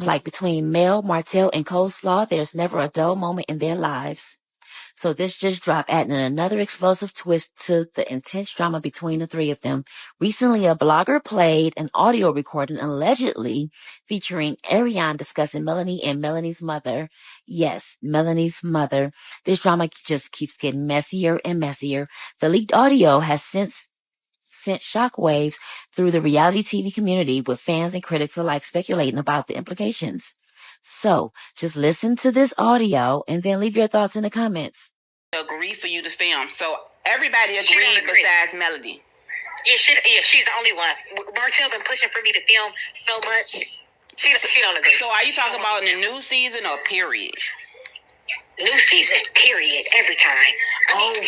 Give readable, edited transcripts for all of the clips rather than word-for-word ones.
like between Mel, Martell, and Coleslaw, there's never a dull moment in their lives. So this just dropped, adding another explosive twist to the intense drama between the three of them. Recently, a blogger played an audio recording allegedly featuring Arion discussing Melanie and Melanie's mother. Yes, Melanie's mother. This drama just keeps getting messier and messier. The leaked audio has since sent shockwaves through the reality TV community, with fans and critics alike speculating about the implications. So, just listen to this audio and then leave your thoughts in the comments. Agree for you to film. So everybody agreed besides Melody. Yeah, she's the only one. Martell been pushing for me to film so much. She don't agree. So are you talking about in the new season or period? New season, period, every time. Wow.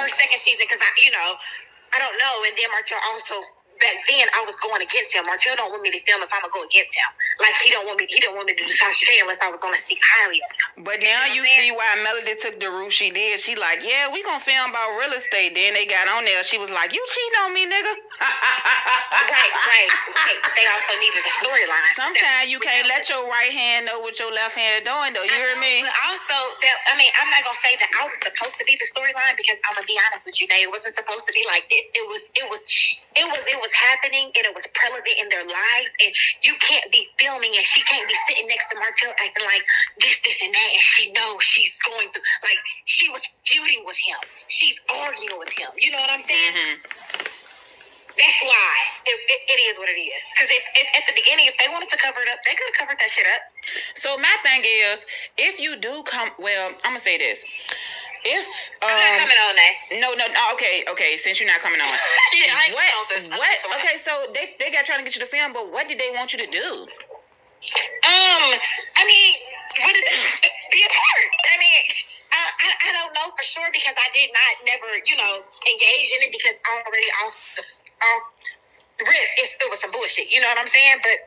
First, second season, because I don't know. And then Martell also, back then I was going against him. Martell don't want me to film if I'm gonna go against him. Like he don't want me to do Sasha unless I was gonna speak highly of him. But now you see why Melody took the route she did. She like, yeah, we gonna film about real estate. Then they got on there. She was like, you cheating on me, nigga. Right. They also needed a storyline. Sometimes you can't let your right hand know what your left hand doing, though. You hear me? But also, I'm not gonna say that I was supposed to be the storyline, because I'm gonna be honest with you, it wasn't supposed to be like this. It was happening, and it was prevalent in their lives, and you can't be filming and she can't be sitting next to Martell acting like this and that, and she knows she's going through, like she was feuding with him, she's arguing with him. You know what I'm saying? Mm-hmm. That's why it is what it is. Because if at the beginning, if they wanted to cover it up, they could have covered that shit up. So my thing is, if you do I'm gonna say this. If I'm not coming on that. No, okay, since you're not coming on. Yeah, what? Okay, so they got trying to get you to film, but what did they want you to do? What is it? Be a part. I don't know for sure, because I did not never, engage in it, because already off the rip, it was some bullshit. You know what I'm saying? But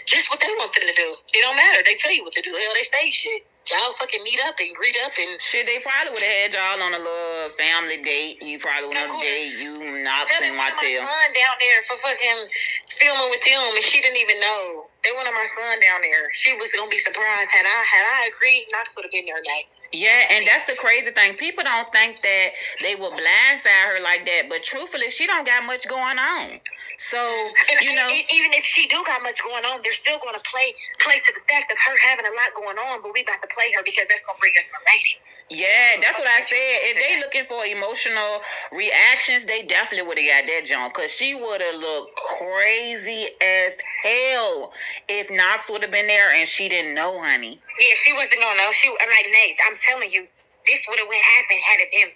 just what they want them to do. It don't matter. They tell you what to do. Hell, they say shit. Y'all fucking meet up and greet up and shit. They probably would have had y'all on a little family date. You probably would have date you, Knox, and Martell. My son down there for fucking filming with them, and she didn't even know. They wanted my son down there. She was gonna be surprised. Had I agreed, Knox would have been there tonight. Yeah, and that's the crazy thing. People don't think that they will blindside her like that, but truthfully, she don't got much going on. So, even if she do got much going on, they're still going to play to the fact of her having a lot going on, but we about to play her because that's going to bring us some ratings. Yeah, that's what I said. If they looking for emotional reactions, they definitely would have got that John, because she would have looked crazy as hell if Knox would have been there and she didn't know, honey. Yeah, she wasn't going to know. I'm like, Nate, I'm telling you, this would have happened had it been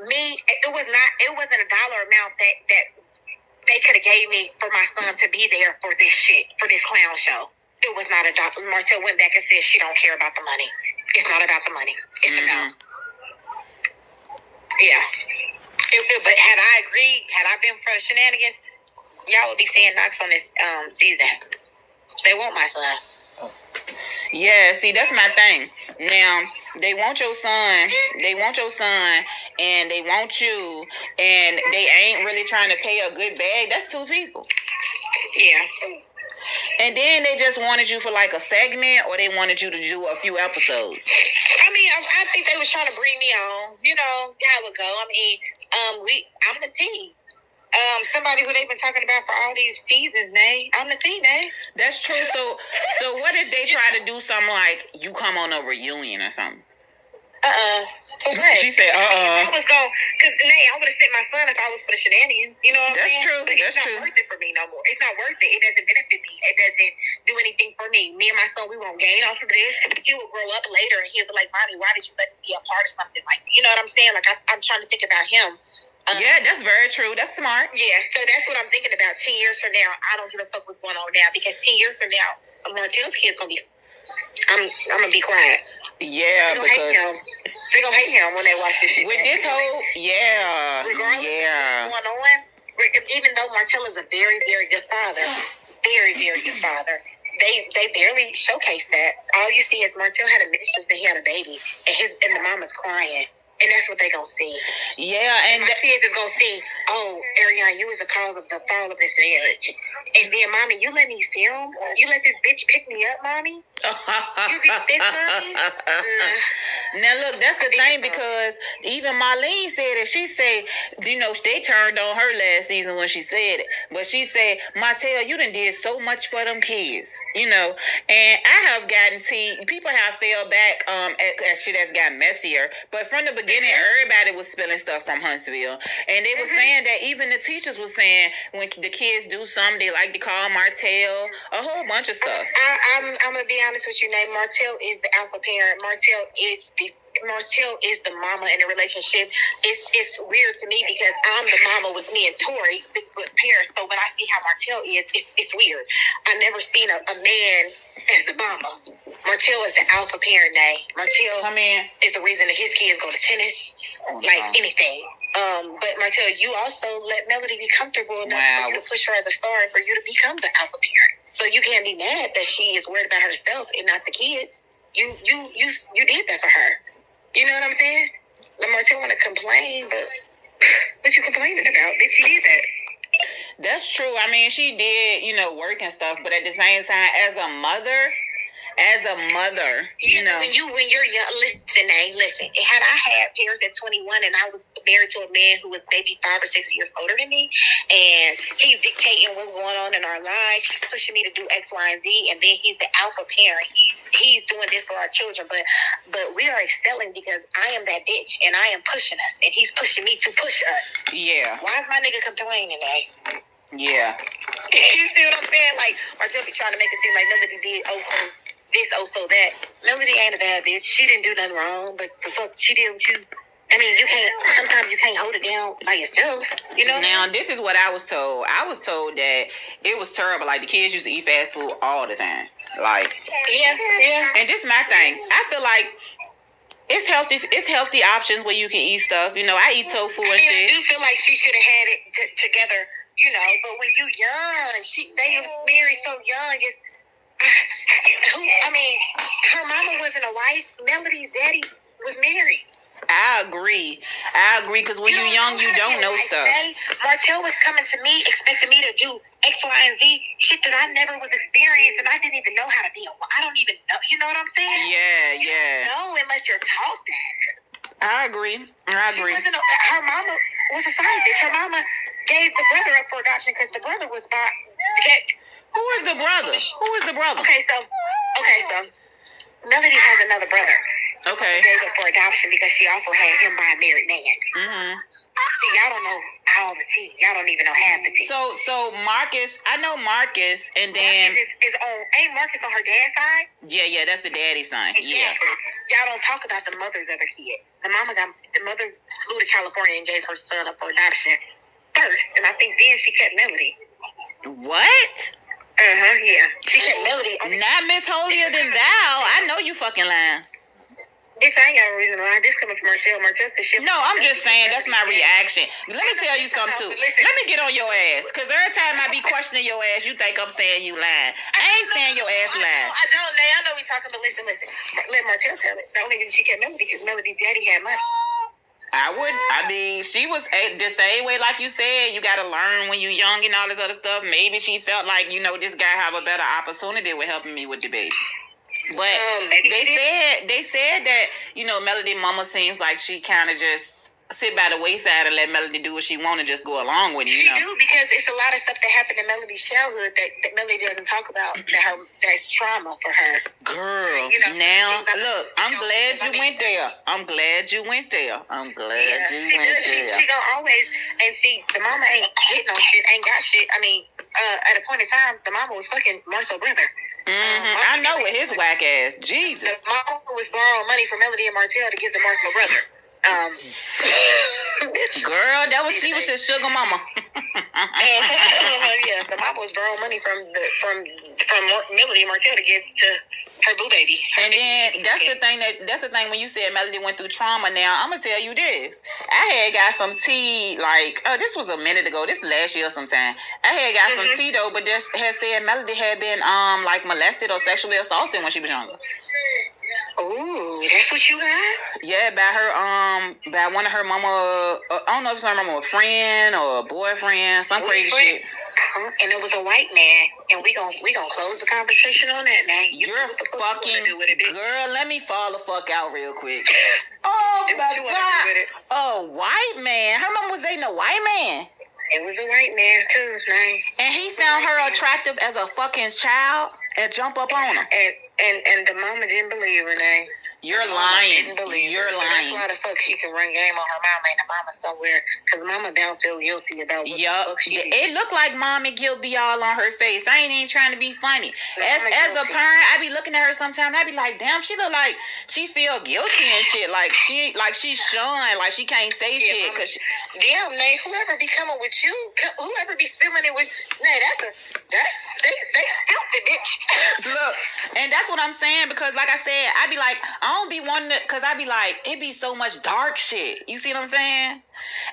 me. It wasn't a dollar amount that they could have gave me for my son to be there for this shit, for this clown show. It was not a dollar. Martell went back and said she don't care about the money. It's not about the money. It's a no. Yeah. But had I agreed, had I been for shenanigans, y'all would be seeing Knox on this season. They want my son. Yeah, see, that's my thing. Now, they want your son, and they want you, and they ain't really trying to pay a good bag. That's two people. Yeah. And then they just wanted you for like a segment, or they wanted you to do a few episodes. I think they was trying to bring me on. You know how it go. I'm the team. Somebody who they've been talking about for all these seasons, Nay. I'm the team, Nay. That's true. So what if they try to do something like you come on a reunion or something? For what? She said, I was going, because Nay, I would have sent my son if I was for the shenanigans. You know what I'm saying? That's true. But it's not worth it for me no more. It's not worth it. It doesn't benefit me. It doesn't do anything for me. Me and my son, we won't gain off of this. He will grow up later and he'll be like, Mommy, why did you let me be a part of something like that? You know what I'm saying? Like, I'm trying to think about him. Yeah, that's very true. That's smart. Yeah, so that's what I'm thinking about. 10 years from now, I don't give a fuck what's going on now, because 10 years from now, Martell's kid's gonna be. I'm gonna be quiet. Yeah, because they're gonna hate him when they watch this shit. With this whole, regardless of what's going on, even though Martell is a very, very good father, very, very good father, they barely showcase that. All you see is Martell had a mistress and he had a baby, and the mama's crying. And that's what they gonna see. Yeah, and my kids is gonna see, oh, Arion, you was the cause of the fall of this marriage. And then, mommy, you let me film? You let this bitch pick me up, mommy? You did this, mommy? Now look, that's the thing, because even Marlene said it. She said, you know, they turned on her last season when she said it. But she said, Martell, you done did so much for them kids, you know. And I have gotten people have fell back as shit has got messier. But from the beginning, everybody was spilling stuff from Huntsville. And they were saying that even the teachers were saying when the kids do something, they like to call Martell, a whole bunch of stuff. I'm gonna be honest with you, Nate. Martell is the alpha parent. Martell is the mama in the relationship. It's weird to me because I'm the mama with me and Tori with Paris. So when I see how Martell is, it's weird. I never seen a man as the mama. Martell is the alpha parent, Nate. Martell is the reason that his kids go to tennis, anything. But Martell, you also let Melody be comfortable enough for you to push her as a star and for you to become the alpha parent. So you can't be mad that she is worried about herself and not the kids. You did that for her. You know what I'm saying? Martell want to complain, but what you complaining about? Bitch, she did that. That's true. I mean, she did, you know, work and stuff, but at the same time, as a mother, you know. When you're young, listen. Had I had parents at 21 and I was married to a man who was maybe 5 or 6 years older than me, and he's dictating what's going on in our lives, he's pushing me to do X, Y, and Z, and then he's the alpha parent. He's doing this for our children, but we are excelling because I am that bitch, and I am pushing us, and he's pushing me to push us. Yeah. Why is my nigga complaining, Yeah. You see what I'm saying? Like, Martell be trying to make it seem like nobody did this, so that. Melody ain't a bad bitch. She didn't do nothing wrong, but the fuck she did with you. I mean, sometimes you can't hold it down by yourself, you know? Now, this is what I was told. I was told that it was terrible. Like, the kids used to eat fast food all the time. Like, yeah. And this is my thing. I feel like it's healthy options where you can eat stuff. You know, I eat tofu and shit. I do feel like she should have had it together, you know, but when you young, they was married so young, her mama wasn't a wife. Melody's daddy was married. I agree, because when you're young, you don't know stuff. Martell was coming to me, expecting me to do X, Y, and Z, shit that I never was experienced, and I didn't even know how to be I don't even know. You know what I'm saying? Yeah. No, unless you're taught that. I agree. Her mama was a side bitch. Her mama gave the brother up for adoption because the brother was by. Who is the brother? Okay, so Melody has another brother. Okay. Gave up for adoption because she also had him by a married man. Mm-hmm. See, y'all don't know all the tea. Y'all don't even know half the tea. So Marcus, I know Marcus, and then ain't Marcus on her dad's side? Yeah, that's the daddy's son. Exactly. Yeah. Y'all don't talk about the mothers of the kids. The mother flew to California and gave her son up for adoption first, and I think then she kept Melody. What? Yeah. She kept Melody. Not Miss Holier Than Thou. I know you fucking lying. Bitch, I ain't got a reason to lie. This coming from Martell. Martell said shit. No, I'm just saying that's my reaction. Let me tell you something too. Let me get on your ass, because every time I be questioning your ass, you think I'm saying you lying. I ain't saying your ass lying. I don't. I know we talking, but listen. Let Martell tell it. The only reason she kept Melody because Melody's daddy had money. She was the same way, like you said. You got to learn when you're young and all this other stuff. Maybe she felt like, you know, this guy have a better opportunity with helping me with the baby. But they said that, you know, Melody mama seems like she kind of just sit by the wayside and let Melody do what she want and just go along with it, you know. She do, because it's a lot of stuff that happened in Melody's childhood that Melody doesn't talk about, that's trauma for her. Girl, you know, now, look, I'm glad you went there. She don't always, and see, the mama ain't hitting on shit, ain't got shit. I mean, at a point in time, the mama was fucking Marcel's brother. I know, with his whack ass. Jesus. The mama was borrowing money from Melody and Martell to give to Marcel's brother. Girl, she was just sugar mama. Yeah, the mama was borrowing money from Melody and Martell to give to her boo baby. And then that's the thing when you said Melody went through trauma. Now I'm gonna tell you this. I had got some tea, like, this was a minute ago, this last year sometime. I had got some tea though, but just had said Melody had been like molested or sexually assaulted when she was younger. Ooh, that's what you got? Yeah, by one of her mama, I don't know if it's her mama, a friend or a boyfriend, some crazy shit. And it was a white man, and we gonna close the conversation on that now. You're fucking girl. Let me fall the fuck out real quick. Oh my god! A white man. Her mama was dating a white man. It was a white man too, man. And he found her attractive as a fucking child and jump up on her. And the mama didn't believe her, man. You're lying. You're lying. So that's why the fuck she can run game on her mama and the mama somewhere. Because mama don't feel guilty about what the fuck she did. It looked like mommy guilt be all on her face. I ain't even trying to be funny. As a parent, I be looking at her sometimes. I be like, damn, she look like she feel guilty and shit. Like she's shunned. Like she can't say shit. Cause damn, Nate, whoever be coming with you, whoever be filming it with, Nate, they healthy, bitch. Look, and that's what I'm saying, because like I said, I be like, I don't be wanting to, because I be like, it be so much dark shit. You see what I'm saying?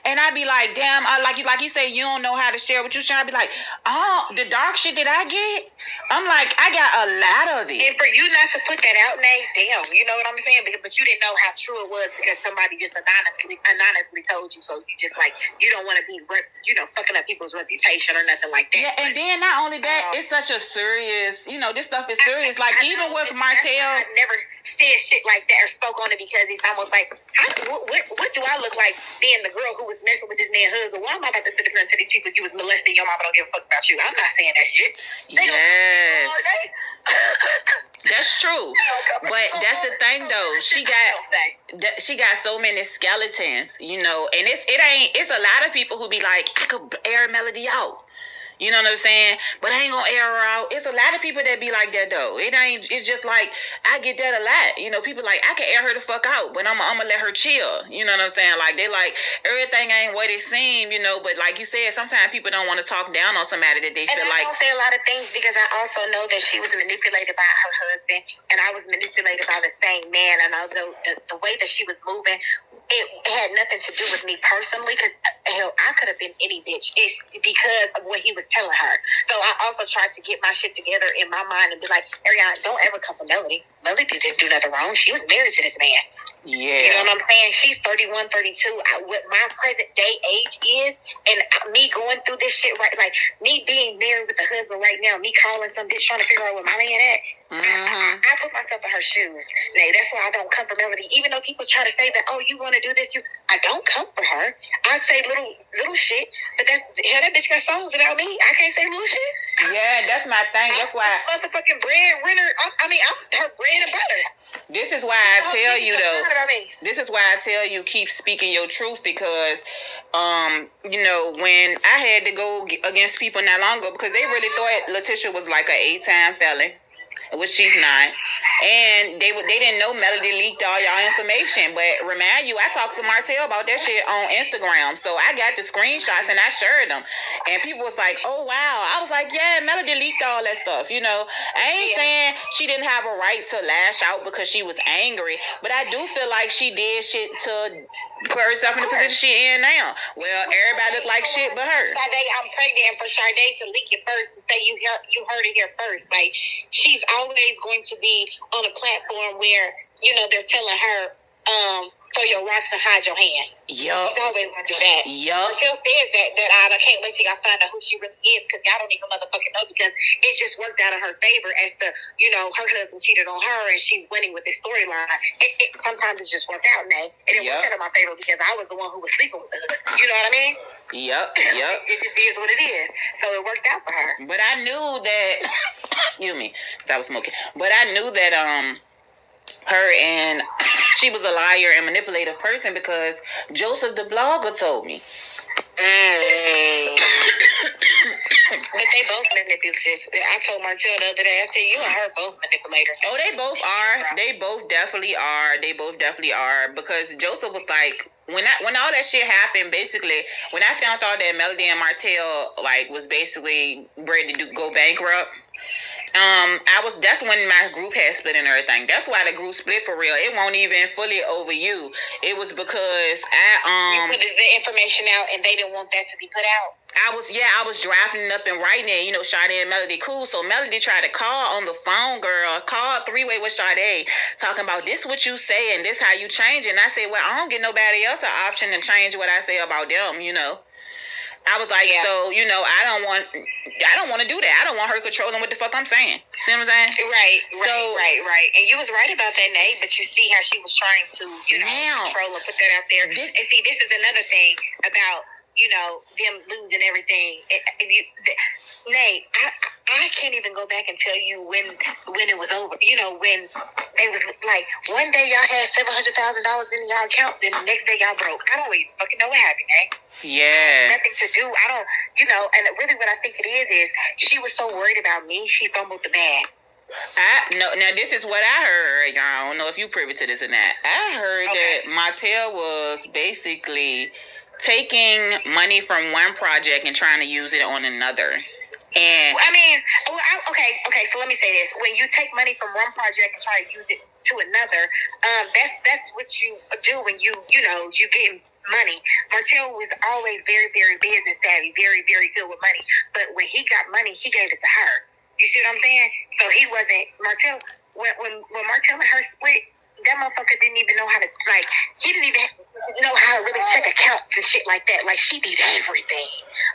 And I be like, damn, like you say, you don't know how to share what you share. I be like, oh, the dark shit that I get, I'm like, I got a lot of it. And for you not to put that out, Nate, damn, you know what I'm saying? But you didn't know how true it was because somebody just anonymously told you. So you just like, you don't want to be, fucking up people's reputation or nothing like that. Yeah, and then not only that, it's such a serious, this stuff is serious. Even with Martell. I never said shit like that or spoke on it because it's almost like, what do I look like being the girl who was messing with this man's husband? Why am I about to sit up here and tell these people you was molesting your mama don't give a fuck about you? I'm not saying that shit. Yes. That's true. But that's the thing though. She got so many skeletons, and it's a lot of people who be like, I could air Melody out. You know what I'm saying? But I ain't gonna air her out. It's a lot of people that be like that though. It's just like, I get that a lot. People like, I can air her the fuck out, but I'm gonna let her chill. You know what I'm saying? Like, they like, everything ain't what it seems, but like you said, sometimes people don't want to talk down on somebody that they feel like. I don't say a lot of things because I also know that she was manipulated by her husband and I was manipulated by the same man. And although the way that she was moving, it had nothing to do with me personally, because hell, I could have been any bitch. It's because of what he was telling her. So I also tried to get my shit together in my mind and be like, Arion, don't ever come for Melody. Melody didn't do nothing wrong. She was married to this man. Yeah. You know what I'm saying? She's 31, 32. What my present day age is, and me going through this shit, right? Like, me being married with a husband right now, me calling some bitch trying to figure out where my man at. Mm-hmm. I put myself in her shoes. Now, that's why I don't come for Melody. Even though people try to say that, oh, you want to do this, I don't come for her. I say little shit, but that bitch got songs without me. I can't say little shit. Yeah, that's my thing. That's why I'm motherfucking breadwinner. I'm her bread and butter. This is why I tell you though. This is why I tell you, keep speaking your truth, because when I had to go against people not long ago, because they really thought Letitia was like an 8-time felon, which she's not, and they didn't know Melody leaked all y'all information. But remind you, I talked to Martell about that shit on Instagram, so I got the screenshots and I shared them, and people was like, oh wow. I was like, yeah, Melody leaked all that stuff. I ain't saying she didn't have a right to lash out because she was angry, but I do feel like she did shit to put herself in the position she in now. Well, everybody look like shit but her. Sade, I'm pregnant, and for Sade to leak it first and say you heard it here first, like, she's always going to be on a platform where, they're telling her, throw your rocks and hide your hand. Yup. She's always going to do that. Yup. Martell says that I can't wait till y'all find out who she really is, because y'all don't even motherfucking know, because it just worked out in her favor as to, her husband cheated on her and she's winning with this storyline. Sometimes it just worked out, Nate. And it worked out in my favor because I was the one who was sleeping with the husband. You know what I mean? Yup. It just is what it is. So it worked out for her. But I knew that, excuse me, because I was smoking. But I knew that, her and she was a liar and manipulative person because Joseph the blogger told me. But they both manipulative. I told Martell the other day, I said, you and her both manipulators. Oh, they both are. They both definitely are. Because Joseph was like, when all that shit happened, basically, when I found out that Melody and Martell was basically ready to go bankrupt, that's when my group had split and everything. That's why the group split for real. It won't even fully over you. It was because you put the information out and they didn't want that to be put out. I was drafting it up and writing it. You know, Sade and Melody cool. So Melody tried to call on the phone, girl. Call three-way with Sade, talking about this what you say and this how you change it. And I said, well, I don't get nobody else an option to change what I say about them, you know. I was like, so, you know, I don't want to do that. I don't want her controlling what the fuck I'm saying. See what I'm saying? Right. And you was right about that, Nate, but you see how she was trying to, you know, control and put that out there. And see, this is another thing about, you know, them losing everything. Nate, I can't even go back and tell you when it was over. You know, when they was like, one day y'all had $700,000 in y'all account, then the next day y'all broke. I don't even fucking know what happened, Nate. Yeah. Nothing to do. I don't, you know, and really what I think it is she was so worried about me, she fumbled the bag. Now this is what I heard. I don't know if you privy to this or not. I heard that Martel was basically taking money from one project and trying to use it on another. And I mean, okay. So let me say this: when you take money from one project and try to use it to another, that's what you do when you get money. Martel was always very, very business savvy, very, very good with money. But when he got money, he gave it to her. You see what I'm saying? So he wasn't Martel. When Martel and her split, that motherfucker didn't even know how to, like, he didn't even know how to really check accounts and shit like that. Like, she did everything.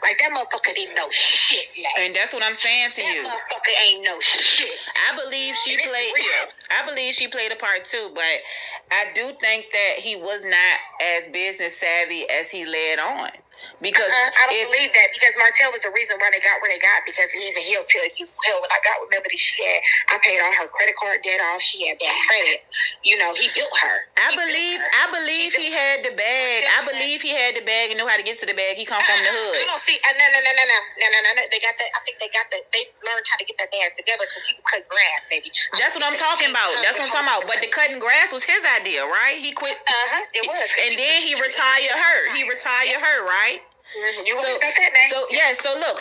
Like, that motherfucker didn't know shit. Like, and that's what I'm saying to you. That motherfucker ain't know shit. I believe she played a part too, but I do think that he was not as business savvy as he led on. Because I don't believe that, because Martel was the reason why they got where they got, because he'll tell you, hell, when I got with Melody, I paid all her credit card debt off. She had bad credit. You know, he built her. I believe he had the bag. I believe he had the bag and knew how to get to the bag. He come from the hood. I don't see. No. They got that. I think they learned how to get that bag together because he was cutting grass, maybe. That's what I'm talking about. But the cutting grass was his idea, right? He quit. It was. And then he retired her. Right?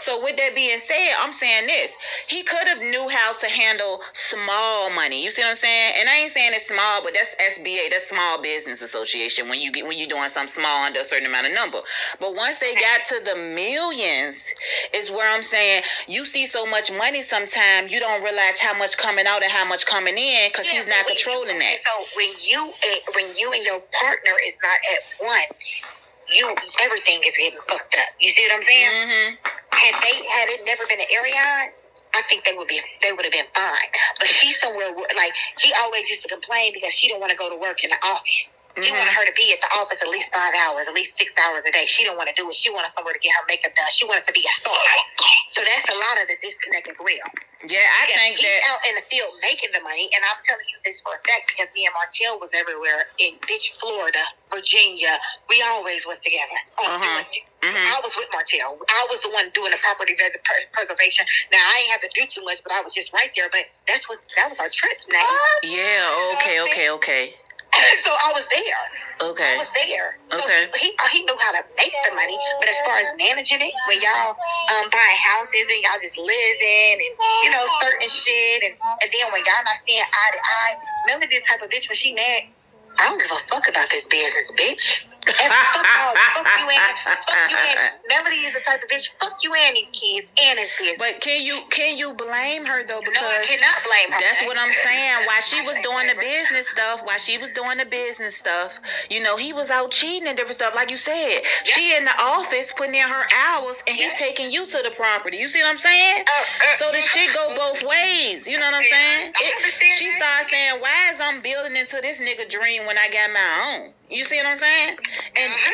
So with that being said, I'm saying this. He could have knew how to handle small money. You see what I'm saying? And I ain't saying it's small, but that's SBA, that's Small Business Association, when you're doing something small under a certain amount of number. But once they got to the millions, is where I'm saying you see so much money sometimes you don't realize how much coming out and how much coming in, because he's not controlling that. So when you and your partner is not at one, everything is getting fucked up. You see what I'm saying? Mm-hmm. Had it never been an Arion, I think they would have been fine. But she's somewhere like, he always used to complain because she didn't want to go to work in the office. She wanted her to be at the office at least 5 hours, at least 6 hours a day. She didn't want to do it. She wanted somewhere to get her makeup done. She wanted to be a star. So that's a lot of the disconnect as well. Yeah, I think he's out in the field making the money, and I'm telling you this for a fact because me and Martel was everywhere in Florida, Virginia. We always was together. I was with Martel. I was the one doing the property preservation. Now I ain't have to do too much, but I was just right there. But that was our trips now. Yeah. Okay. So I was there. Okay. I was there. So okay. He knew how to make the money, but as far as managing it, when y'all buying houses and y'all just living and certain shit, and then when y'all not seeing eye to eye, Melody the type of bitch when she mad, I don't give a fuck about this business, bitch. Fuck you and Melody is the type of bitch. Fuck you and these kids and his business. But can you blame her though? Because no, I cannot blame her. That's what I'm saying. While she was doing the business stuff, he was out cheating and different stuff. Like you said, she in the office putting in her hours, and he taking you to the property. You see what I'm saying? So the shit go both ways. You know what I'm saying? She started saying, "Why is I'm building into this nigga dream when I got my own?" You see what I'm saying?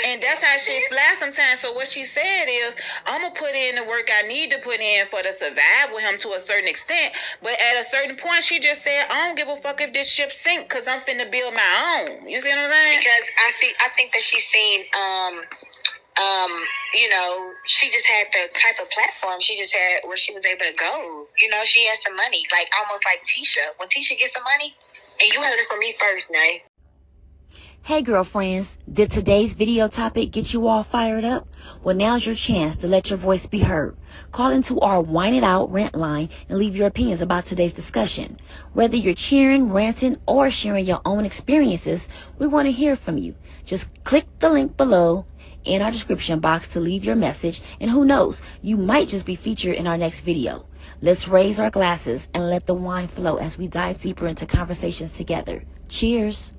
And that's how shit fly sometimes. So what she said is, I'm going to put in the work I need to put in for to survive with him to a certain extent. But at a certain point, she just said, I don't give a fuck if this ship sink because I'm finna build my own. You see what I'm saying? Because I think that she's seen, she just had the type of platform she just had where she was able to go. She had some money, like almost like Tisha. When Tisha gets some money, and you heard it from me first, Nay. Hey girlfriends, did today's video topic get you all fired up? Well, now's your chance to let your voice be heard. Call into our Whine It Out rant line and leave your opinions about today's discussion. Whether you're cheering, ranting, or sharing your own experiences, we want to hear from you. Just click the link below in our description box to leave your message, and who knows, you might just be featured in our next video. Let's raise our glasses and let the wine flow as we dive deeper into conversations together. Cheers!